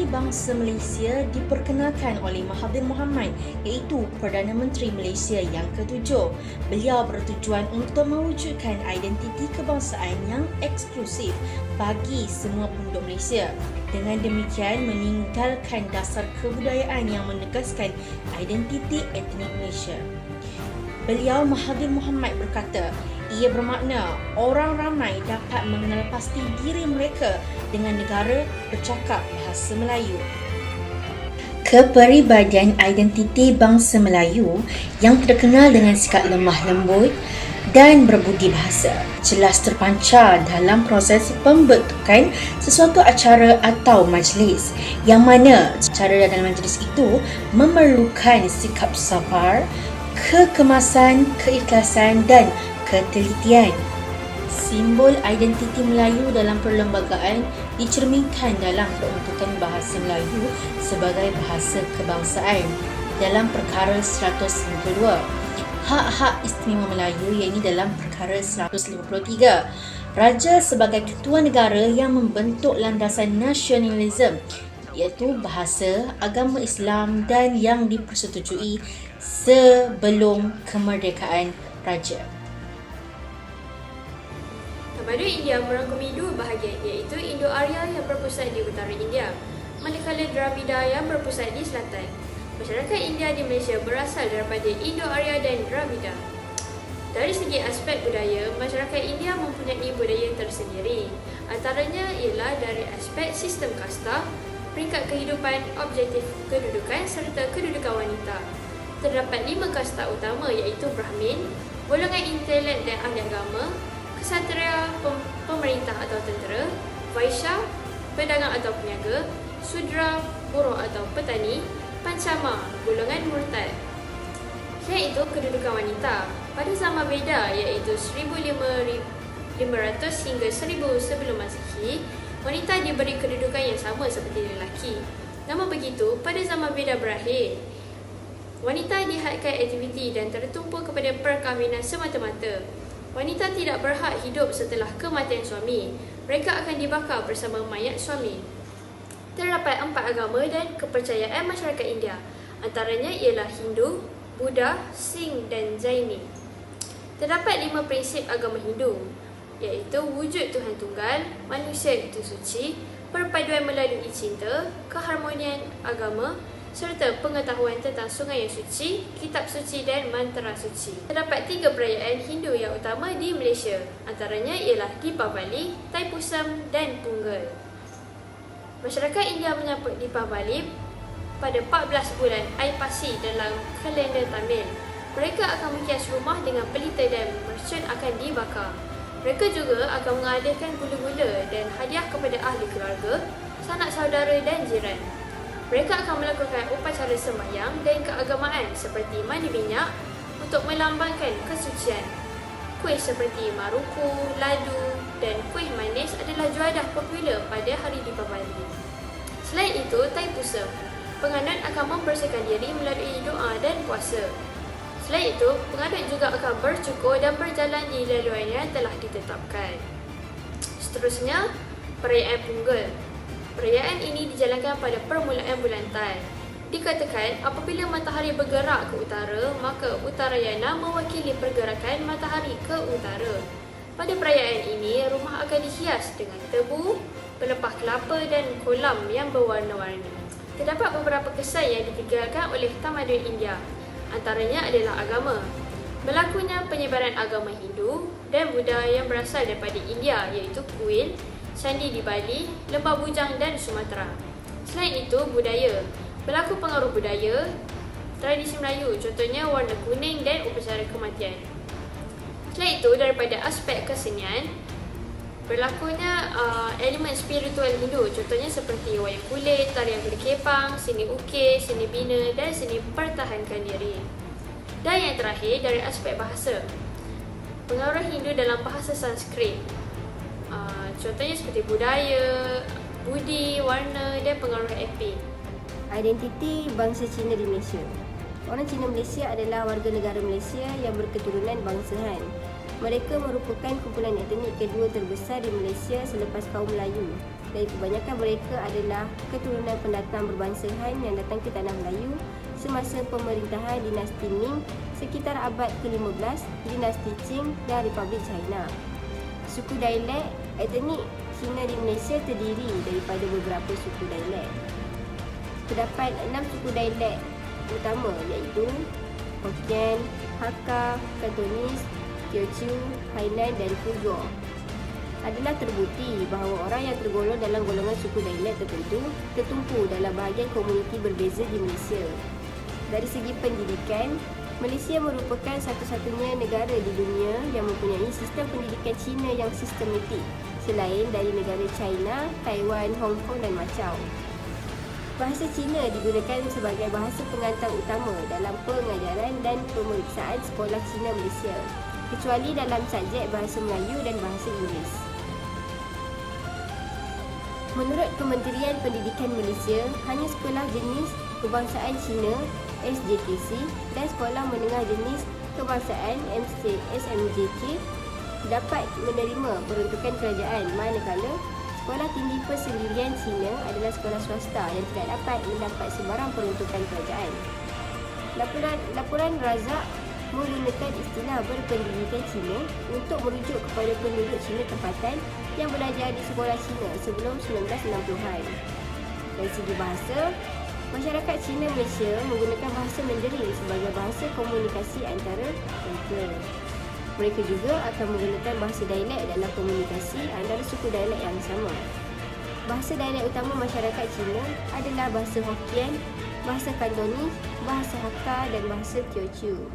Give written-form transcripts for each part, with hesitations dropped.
bangsa Malaysia diperkenalkan oleh Mahathir Mohamad, iaitu Perdana Menteri Malaysia yang ke-7. Beliau bertujuan untuk mewujudkan identiti kebangsaan yang eksklusif bagi semua penduduk Malaysia. Dengan demikian, meninggalkan dasar kebudayaan yang menegaskan identiti etnik Malaysia. Beliau Mahathir Mohamad berkata, ia bermakna orang ramai dapat mengenal pasti diri mereka dengan negara bercakap bahasa Melayu. Kepribadian identiti bangsa Melayu yang terkenal dengan sikap lemah lembut dan berbudi bahasa jelas terpancar dalam proses pembentukan sesuatu acara atau majlis, yang mana acara dalam majlis itu memerlukan sikap sabar, kekemasan, keikhlasan dan ketelitian. Simbol identiti Melayu dalam perlembagaan dicerminkan dalam peruntukan bahasa Melayu sebagai bahasa kebangsaan dalam perkara 152. Hak-hak istimewa Melayu, iaitu dalam perkara 153. Raja sebagai ketua negara yang membentuk landasan nasionalisme, iaitu bahasa, agama Islam dan yang dipersetujui sebelum kemerdekaan raja. Tamadun India merangkumi dua bahagian, iaitu Indo-Arya yang berpusat di utara India, manakala Dravida yang berpusat di selatan. Masyarakat India di Malaysia berasal daripada Indo-Arya dan Dravida. Dari segi aspek budaya, masyarakat India mempunyai budaya tersendiri. Antaranya ialah dari aspek sistem kasta, peringkat kehidupan, objektif kedudukan serta kedudukan wanita. Terdapat 5 kasta utama, iaitu Brahmin, golongan intelek dan ahli agama, Ksatria, pemerintah atau tentera, Vaishya, pedagang atau peniaga, Sudra, buruh atau petani, Pancama, golongan murtad. Selain itu, kedudukan wanita. Pada zaman Veda, iaitu 1500 hingga 1000 sebelum Masihi, wanita diberi kedudukan yang sama seperti lelaki. Namun begitu, pada zaman Veda berakhir, wanita dihadkan aktiviti dan tertumpu kepada perkahwinan semata-mata. Wanita tidak berhak hidup setelah kematian suami. Mereka akan dibakar bersama mayat suami. Terdapat 4 agama dan kepercayaan masyarakat India. Antaranya ialah Hindu, Buddha, Sikh dan Jaini. Terdapat 5 prinsip agama Hindu, iaitu wujud Tuhan Tunggal, manusia itu suci, perpaduan melalui cinta, keharmonian agama, serta pengetahuan tentang sungai yang suci, kitab suci dan mantra suci. Terdapat 3 perayaan Hindu yang utama di Malaysia. Antaranya ialah Deepavali, Thaipusam dan Punggol. Masyarakat India menyambut Deepavali pada 14 bulan Aipasi dalam kalender Tamil. Mereka akan menghias rumah dengan pelita dan mercun akan dibakar. Mereka juga akan mengadakan gula-gula dan hadiah kepada ahli keluarga, sanak saudara dan jiran. Mereka akan melakukan upacara sembahyang dan keagamaan seperti mandi minyak untuk melambangkan kesucian. Kuih seperti maruku, ladu dan kuih manis adalah juadah popular pada hari Deepavali. Selain itu, Thaipusam, penganut akan membersihkan diri melalui doa dan puasa. Selain itu, penganut juga akan bercukur dan berjalan di laluan yang telah ditetapkan. Seterusnya, perayaan Punggol. Perayaan ini dijalankan pada permulaan bulan Tan. Dikatakan apabila matahari bergerak ke utara, maka Uttarayana mewakili pergerakan matahari ke utara. Pada perayaan ini, rumah akan dihias dengan tebu, pelepah kelapa dan kolam yang berwarna-warni. Terdapat beberapa kesan yang ditinggalkan oleh tamadun India. Antaranya adalah agama. Berlakunya penyebaran agama Hindu dan Buddha yang berasal daripada India, iaitu kuil, candi di Bali, Lembah Bujang dan Sumatera. Selain itu, budaya. Berlaku pengaruh budaya, tradisi Melayu, contohnya warna kuning dan upacara kematian. Selain itu, daripada aspek kesenian, berlakunya elemen spiritual Hindu, contohnya seperti wayang kulit, tarian kuda kepang, seni ukir, seni bina dan seni pertahankan diri. Dan yang terakhir, dari aspek bahasa. Pengaruh Hindu dalam bahasa Sanskrit. Contohnya seperti budaya, budi, warna dan pengaruh epi. Identiti bangsa Cina di Malaysia. Orang Cina Malaysia adalah warga negara Malaysia yang berketurunan bangsa Han. Mereka merupakan kumpulan etnik kedua terbesar di Malaysia selepas kaum Melayu, dan kebanyakan mereka adalah keturunan pendatang berbangsa Han yang datang ke tanah Melayu semasa pemerintahan dinasti Ming sekitar abad ke-15, dinasti Qing dan Republik China. Suku dialek etnik Cina di Malaysia terdiri daripada beberapa suku dialek. Terdapat 6 suku dialek utama iaitu Hokkien, Hakka, Kantonis, Teochew, Hainan dan Fuguo. Adalah terbukti bahawa orang yang tergolong dalam golongan suku dialek tertentu tertumpu dalam bahagian komuniti berbeza di Malaysia. Dari segi pendidikan, Malaysia merupakan satu-satunya negara di dunia yang mempunyai sistem pendidikan Cina yang sistematik selain dari negara China, Taiwan, Hong Kong dan Macau. Bahasa Cina digunakan sebagai bahasa pengantar utama dalam pengajaran dan pemeriksaan sekolah Cina Malaysia, kecuali dalam subjek bahasa Melayu dan bahasa Inggeris. Menurut Kementerian Pendidikan Malaysia, hanya sekolah jenis kebangsaan Cina SJKC dan sekolah menengah jenis kebangsaan SMJK dapat menerima peruntukan kerajaan, manakala sekolah tinggi persendirian Cina adalah sekolah swasta yang tidak dapat mendapat sebarang peruntukan kerajaan. Laporan Razak menggunakan istilah berpendidikan Cina untuk merujuk kepada penduduk Cina tempatan yang belajar di sekolah Cina sebelum 1960-an. Dari segi bahasa, masyarakat Cina Malaysia menggunakan bahasa Mandarin sebagai bahasa komunikasi antara mereka. Mereka juga akan menggunakan bahasa dialek dalam komunikasi antara suku dialek yang sama. Bahasa dialek utama masyarakat Cina adalah bahasa Hokkien, bahasa Kantonis, bahasa Hakka dan bahasa Teochew.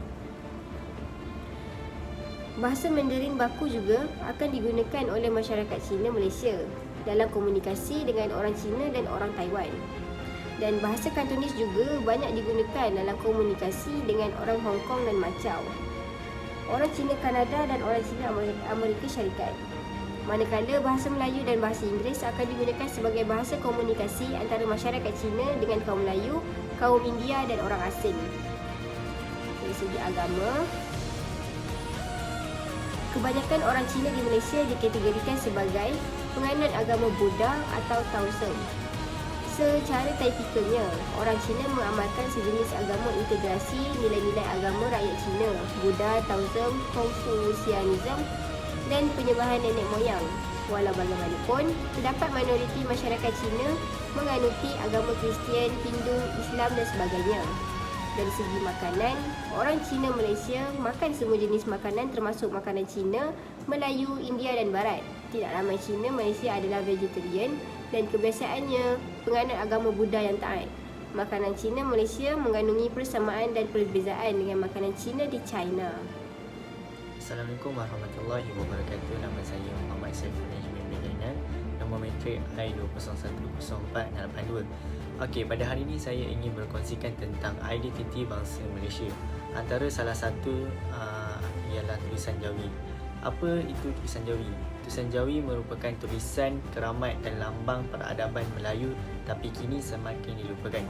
Bahasa Mandarin baku juga akan digunakan oleh masyarakat Cina Malaysia dalam komunikasi dengan orang Cina dan orang Taiwan. Dan bahasa Kantonis juga banyak digunakan dalam komunikasi dengan orang Hong Kong dan Macau, orang Cina Kanada dan orang Cina Amerika Syarikat. Manakala bahasa Melayu dan bahasa Inggeris akan digunakan sebagai bahasa komunikasi antara masyarakat Cina dengan kaum Melayu, kaum India dan orang asing. Dari segi agama, kebanyakan orang Cina di Malaysia dikategorikan sebagai penganut agama Buddha atau Taoism. Secara tipikalnya, orang Cina mengamalkan sejenis agama integrasi nilai-nilai agama rakyat Cina, Buddha, Taoism, Confucianism dan penyembahan nenek moyang. Walau bagaimanapun, terdapat minoriti masyarakat Cina menganuti agama Kristian, Hindu, Islam dan sebagainya. Dari segi makanan, orang Cina Malaysia makan semua jenis makanan termasuk makanan Cina, Melayu, India dan Barat. Tidak ramai Cina Malaysia adalah vegetarian dan kebiasaannya penganut agama Buddha yang taat. Makanan Cina Malaysia mengandungi persamaan dan perbezaan dengan makanan Cina di China. Assalamualaikum warahmatullahi wabarakatuh. Nama saya Muhammad Saiful Najmin bin Zainal. Nombor matrik I20104882. Okey, pada hari ini saya ingin berkongsikan tentang identiti bangsa Malaysia. Antara salah satu ialah tulisan Jawi. Apa itu tulisan Jawi? Tulisan Jawi merupakan tulisan keramat dan lambang peradaban Melayu tapi kini semakin dilupakan.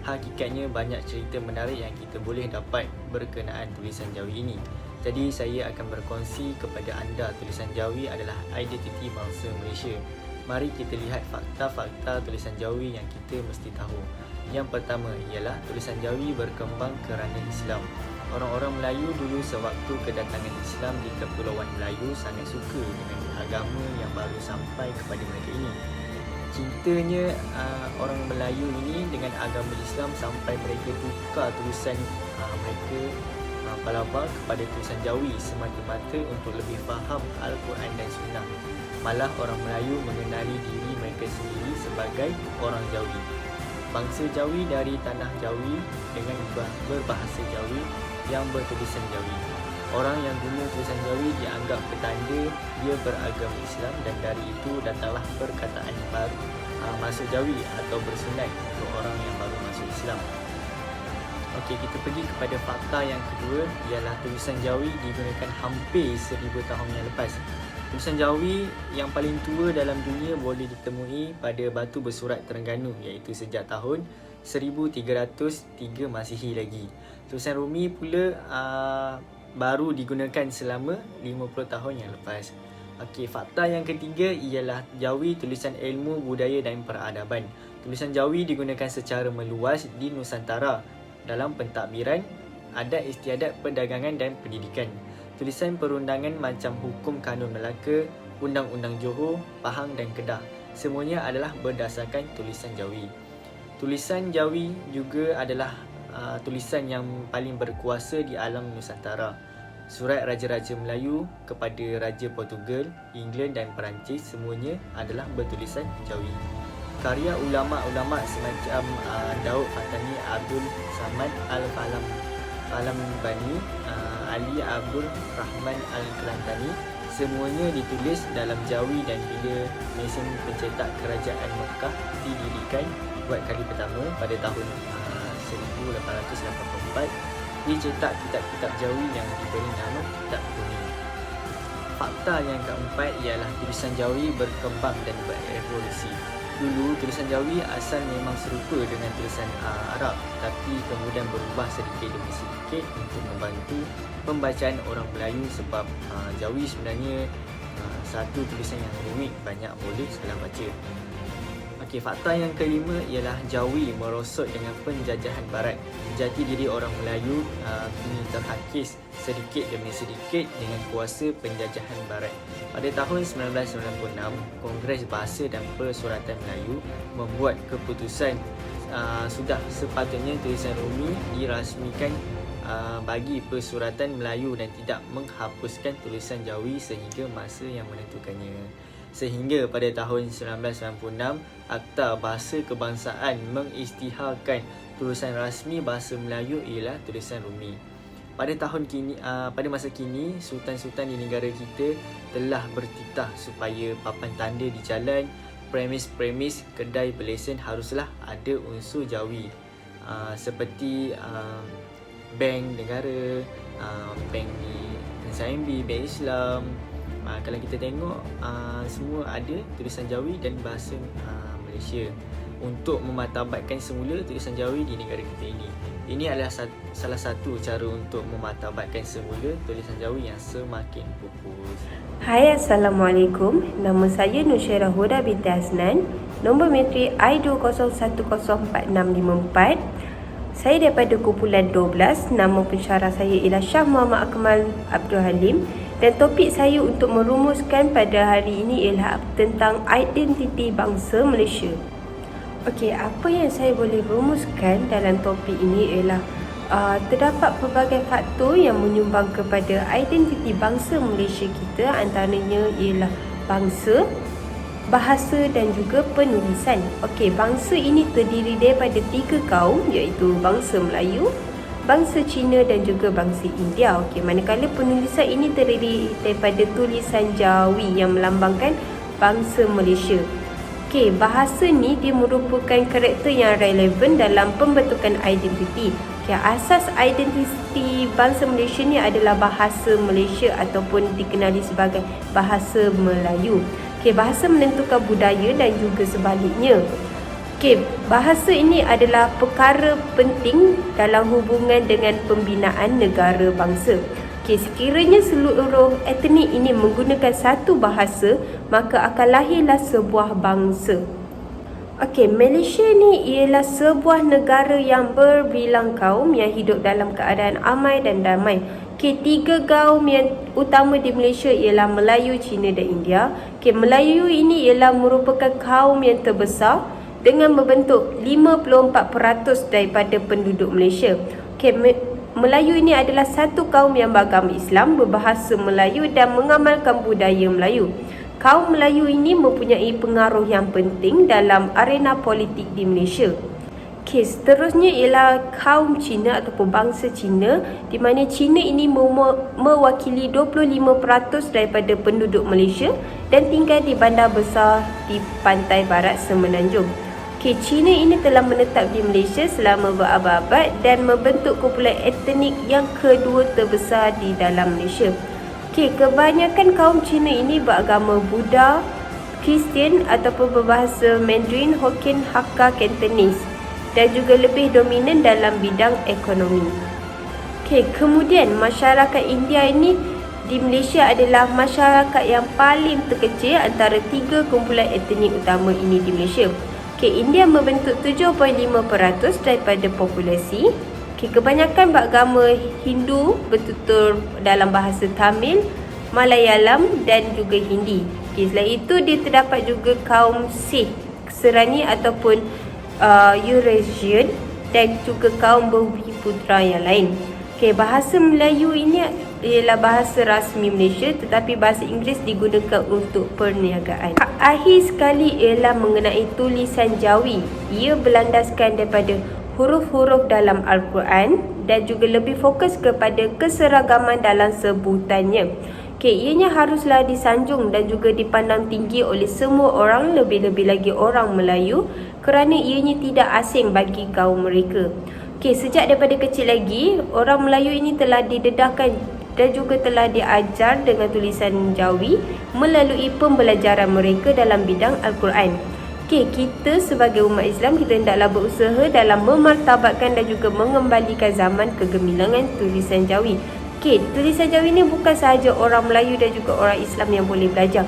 Hakikatnya banyak cerita menarik yang kita boleh dapat berkenaan tulisan Jawi ini. Jadi saya akan berkongsi kepada anda tulisan Jawi adalah identiti bangsa Malaysia. Mari kita lihat fakta-fakta tulisan Jawi yang kita mesti tahu. Yang pertama ialah tulisan Jawi berkembang kerana Islam. Orang-orang Melayu dulu sewaktu kedatangan Islam di Kepulauan Melayu sangat suka dengan agama yang baru sampai kepada mereka ini. Cintanya orang Melayu ini dengan agama Islam sampai mereka tukar tulisan mereka Palapa kepada tulisan Jawi semata-mata untuk lebih faham Al-Quran dan Sunnah. Malah orang Melayu mengenali diri mereka sendiri sebagai orang Jawi. Bangsa Jawi dari tanah Jawi dengan berbahasa Jawi yang bertulisan Jawi. Orang yang guna tulisan Jawi dianggap petanda dia beragama Islam dan dari itu datanglah perkataan baru masuk Jawi atau bersunat untuk orang yang baru masuk Islam. Okey, kita pergi kepada fakta yang kedua ialah tulisan Jawi digunakan hampir 1000 tahun yang lepas. Tulisan Jawi yang paling tua dalam dunia boleh ditemui pada batu bersurat Terengganu iaitu sejak tahun 1303 Masihi lagi. Tulisan Rumi pula baru digunakan selama 50 tahun yang lepas. Okey, fakta yang ketiga ialah Jawi tulisan ilmu, budaya dan peradaban. Tulisan Jawi digunakan secara meluas di Nusantara dalam pentadbiran, adat istiadat, perdagangan dan pendidikan. Tulisan perundangan macam Hukum Kanun Melaka, Undang-Undang Johor, Pahang dan Kedah semuanya adalah berdasarkan tulisan Jawi. Tulisan Jawi juga adalah tulisan yang paling berkuasa di alam Nusantara. Surat Raja-Raja Melayu kepada Raja Portugal, England dan Perancis semuanya adalah bertulisan Jawi. Karya ulama-ulama semacam Daud Fatani, Abdul Samad Al-Falambani, Ali Abdul Rahman Al-Kelantani semuanya ditulis dalam Jawi, dan bila mesin pencetak Kerajaan Mekah didirikan buat kali pertama pada tahun 1884, dicetak kitab-kitab Jawi yang diberi nama Kitab Kuning. Fakta yang keempat ialah tulisan Jawi berkembang dan berevolusi. Dulu tulisan Jawi asal memang serupa dengan tulisan Arab, tapi kemudian berubah sedikit demi sedikit untuk membantu pembacaan orang Melayu, sebab Jawi sebenarnya satu tulisan yang rumit, banyak boleh salah baca. Okey, fakta yang kelima ialah Jawi merosot dengan penjajahan Barat. Jati diri orang Melayu kini terhakis sedikit demi sedikit dengan kuasa penjajahan Barat. Pada tahun 1996, Kongres Bahasa dan Persuratan Melayu membuat keputusan sudah sepatutnya tulisan Rumi dirasmikan bagi Persuratan Melayu dan tidak menghapuskan tulisan Jawi sehingga masa yang menentukannya. Sehingga pada tahun 1996, Akta Bahasa Kebangsaan mengisytiharkan tulisan rasmi bahasa Melayu ialah tulisan Rumi. Pada masa kini, sultan-sultan di negara kita telah bertitah supaya papan tanda di jalan, premis-premis kedai berlesen haruslah ada unsur Jawi, seperti bank negara, bank di SIMB, bank Islam. Kalau kita tengok semua ada tulisan Jawi dan bahasa Malaysia untuk memartabatkan semula tulisan Jawi di negara kita ini. Ini adalah salah satu cara untuk memartabatkan semula tulisan Jawi yang semakin pupus. Hai, Assalamualaikum. Nama saya Nusyairah Huda binti Hasnan. Nombor metrik I20104654. Saya daripada kumpulan 12. Nama pensyarah saya ialah Syah Muhammad Akmal Abdul Halim. Dan topik saya untuk merumuskan pada hari ini ialah tentang identiti bangsa Malaysia. Okey, apa yang saya boleh rumuskan dalam topik ini ialah terdapat pelbagai faktor yang menyumbang kepada identiti bangsa Malaysia kita, antaranya ialah bangsa, bahasa dan juga penulisan. Okey, bangsa ini terdiri daripada 3 kaum, iaitu bangsa Melayu, bangsa Cina dan juga bangsa India. Okey, manakala penulisan ini terdiri daripada tulisan Jawi yang melambangkan bangsa Malaysia. Okey, bahasa ni dia merupakan karakter yang relevan dalam pembentukan identiti. Okey, asas identiti bangsa Malaysia ni adalah bahasa Malaysia ataupun dikenali sebagai bahasa Melayu. Okey, bahasa menentukan budaya dan juga sebaliknya. Okey, bahasa ini adalah perkara penting dalam hubungan dengan pembinaan negara bangsa. Okey, sekiranya seluruh etnik ini menggunakan satu bahasa, maka akan lahirlah sebuah bangsa. Okey, Malaysia ni ialah sebuah negara yang berbilang kaum yang hidup dalam keadaan amai dan damai. Okey, 3 kaum yang utama di Malaysia ialah Melayu, Cina dan India. Okey, Melayu ini ialah merupakan kaum yang terbesar dengan membentuk 54% daripada penduduk Malaysia. Okey, Melayu ini adalah satu kaum yang beragama Islam, berbahasa Melayu dan mengamalkan budaya Melayu. Kaum Melayu ini mempunyai pengaruh yang penting dalam arena politik di Malaysia. Okey, seterusnya ialah kaum Cina ataupun bangsa Cina, di mana Cina ini mewakili 25% daripada penduduk Malaysia dan tinggal di bandar besar di pantai barat Semenanjung. Okey, Cina ini telah menetap di Malaysia selama berabad-abad dan membentuk kumpulan etnik yang kedua terbesar di dalam Malaysia. Okey, kebanyakan kaum Cina ini beragama Buddha, Kristian ataupun berbahasa Mandarin, Hokkien, Hakka, Cantonese dan juga lebih dominan dalam bidang ekonomi. Okey, kemudian masyarakat India ini di Malaysia adalah masyarakat yang paling terkecil antara 3 kumpulan etnik utama ini di Malaysia. Okey, India membentuk 7.5% daripada populasi. Okey, kebanyakan beragama Hindu bertutur dalam bahasa Tamil, Malayalam dan juga Hindi. Okey, selain itu dia terdapat juga kaum Sikh, Serani ataupun Eurasian dan juga kaum Bhumiputra yang lain. Okey, bahasa Melayu ini ialah bahasa rasmi Malaysia, tetapi bahasa Inggeris digunakan untuk perniagaan. Akhir sekali ialah mengenai tulisan Jawi. Ia berlandaskan daripada huruf-huruf dalam Al-Quran dan juga lebih fokus kepada keseragaman dalam sebutannya. Okey, ianya haruslah disanjung dan juga dipandang tinggi oleh semua orang, lebih-lebih lagi orang Melayu, kerana ianya tidak asing bagi kaum mereka. Okey, sejak daripada kecil lagi, orang Melayu ini telah didedahkan dan juga telah diajar dengan tulisan Jawi melalui pembelajaran mereka dalam bidang Al-Quran. Okey, kita sebagai umat Islam, kita hendaklah berusaha dalam memartabatkan dan juga mengembalikan zaman kegemilangan tulisan Jawi. Okey, tulisan Jawi ni bukan sahaja orang Melayu dan juga orang Islam yang boleh belajar.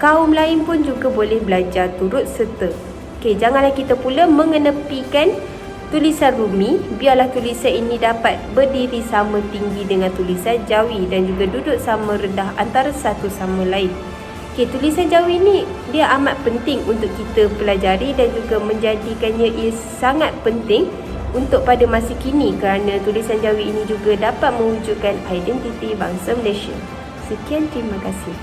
Kaum lain pun juga boleh belajar turut serta. Okey, janganlah kita pula mengenepikan tulisan Rumi. Biarlah tulisan ini dapat berdiri sama tinggi dengan tulisan Jawi dan juga duduk sama rendah antara satu sama lain. Okey, tulisan Jawi ni dia amat penting untuk kita pelajari dan juga menjadikannya ia sangat penting untuk pada masa kini, kerana tulisan Jawi ini juga dapat mewujudkan identiti bangsa Malaysia. Sekian, terima kasih.